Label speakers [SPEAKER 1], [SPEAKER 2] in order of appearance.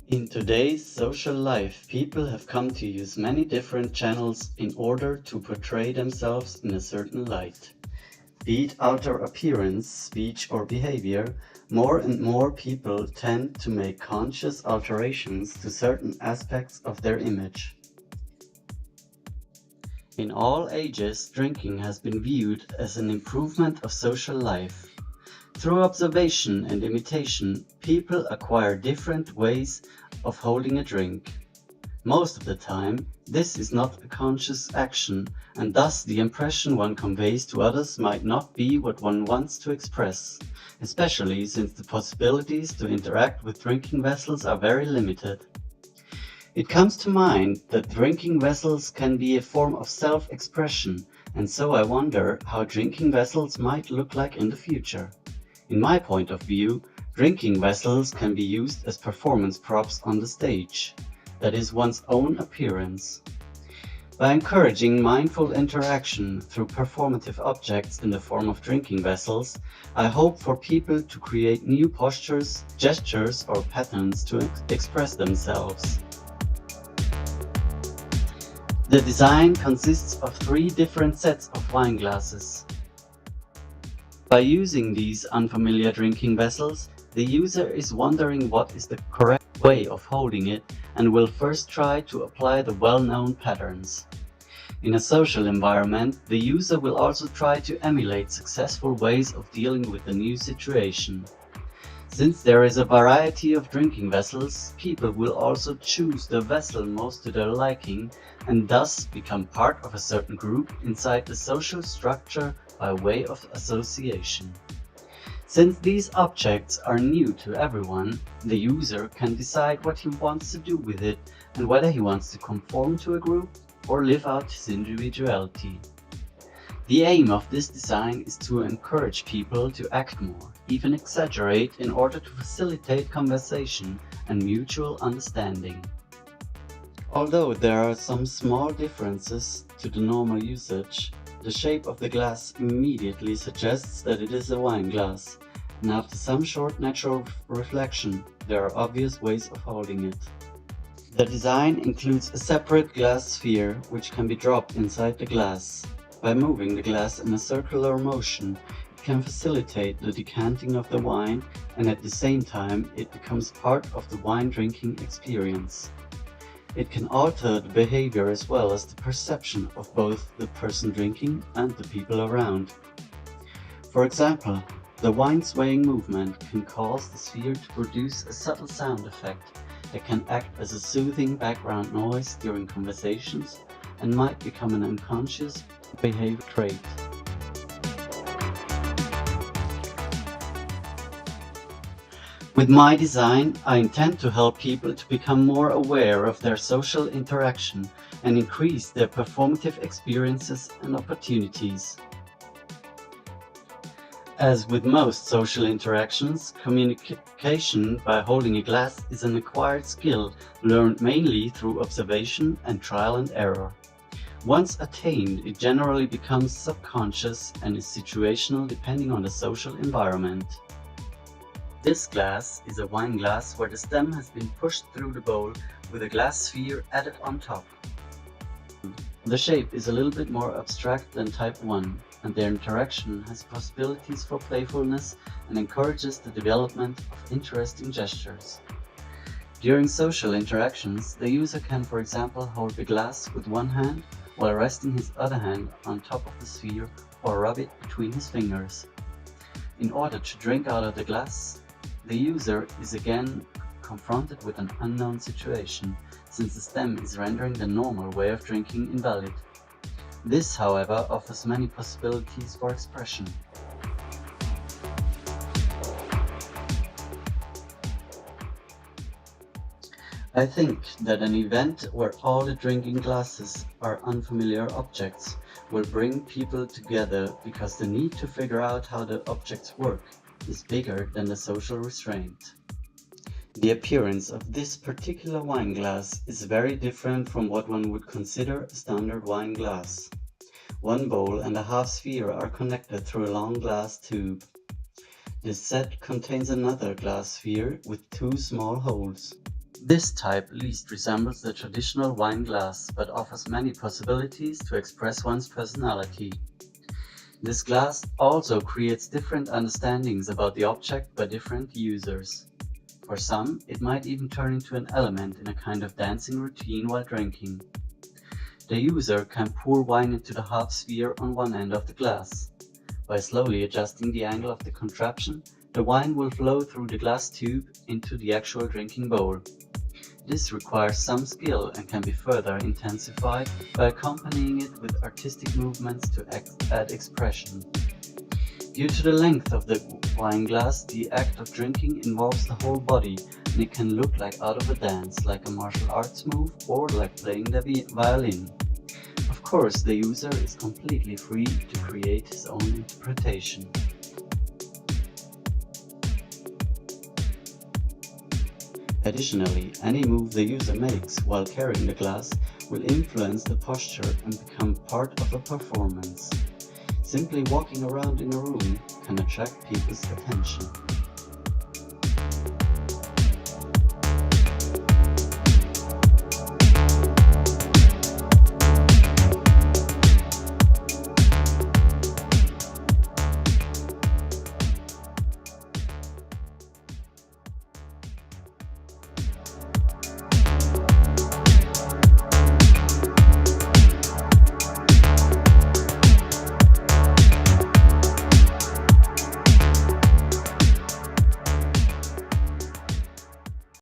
[SPEAKER 1] In today's social life, people have come to use many different channels in order to portray themselves in a certain light. Be it outer appearance, speech, or behavior, more and more people tend to make conscious alterations to certain aspects of their image. In all ages, drinking has been viewed as an improvement of social life. Through observation and imitation, people acquire different ways of holding a drink. Most of the time, this is not a conscious action, and thus the impression one conveys to others might not be what one wants to express, especially since the possibilities to interact with drinking vessels are very limited. It comes to mind that drinking vessels can be a form of self-expression, and so I wonder how drinking vessels might look like in the future. In my point of view, drinking vessels can be used as performance props on the stage, that is one's own appearance. By encouraging mindful interaction through performative objects in the form of drinking vessels, I hope for people to create new postures, gestures, or patterns to express themselves. The design consists of 3 different sets of wine glasses. By using these unfamiliar drinking vessels, the user is wondering what is the correct way of holding it and will first try to apply the well-known patterns. In a social environment, the user will also try to emulate successful ways of dealing with the new situation. Since there is a variety of drinking vessels, people will also choose the vessel most to their liking and thus become part of a certain group inside the social structure by way of association. Since these objects are new to everyone, the user can decide what he wants to do with it and whether he wants to conform to a group or live out his individuality. The aim of this design is to encourage people to act more, even exaggerate, in order to facilitate conversation and mutual understanding. Although there are some small differences to the normal usage, the shape of the glass immediately suggests that it is a wine glass, and after some short natural reflection, there are obvious ways of holding it. The design includes a separate glass sphere which can be dropped inside the glass. By moving the glass in a circular motion, it can facilitate the decanting of the wine, and at the same time it becomes part of the wine drinking experience. It can alter the behavior as well as the perception of both the person drinking and the people around. For example, the wine swaying movement can cause the sphere to produce a subtle sound effect that can act as a soothing background noise during conversations and might become an unconscious behavior trait. With my design, I intend to help people to become more aware of their social interaction and increase their performative experiences and opportunities. As with most social interactions, communication by holding a glass is an acquired skill learned mainly through observation and trial and error. Once attained, it generally becomes subconscious and is situational depending on the social environment. This glass is a wine glass where the stem has been pushed through the bowl with a glass sphere added on top. The shape is a little bit more abstract than Type 1, and their interaction has possibilities for playfulness and encourages the development of interesting gestures. During social interactions, the user can, for example, hold the glass with one hand while resting his other hand on top of the sphere or rub it between his fingers. In order to drink out of the glass, the user is again confronted with an unknown situation, since the stem is rendering the normal way of drinking invalid. This, however, offers many possibilities for expression. I think that an event where all the drinking glasses are unfamiliar objects will bring people together because the need to figure out how the objects work is bigger than the social restraint. The appearance of this particular wine glass is very different from what one would consider a standard wine glass. One bowl and a half sphere are connected through a long glass tube. This set contains another glass sphere with 2 small holes. This type least resembles the traditional wine glass, but offers many possibilities to express one's personality. This glass also creates different understandings about the object by different users. For some, it might even turn into an element in a kind of dancing routine while drinking. The user can pour wine into the half sphere on one end of the glass. By slowly adjusting the angle of the contraption, the wine will flow through the glass tube into the actual drinking bowl. This requires some skill and can be further intensified by accompanying it with artistic movements to add expression. Due to the length of the wine glass, the act of drinking involves the whole body, and it can look like out of a dance, like a martial arts move, or like playing the violin. Of course, the user is completely free to create his own interpretation. Additionally, any move the user makes while carrying the glass will influence the posture and become part of a performance. Simply walking around in a room can attract people's attention.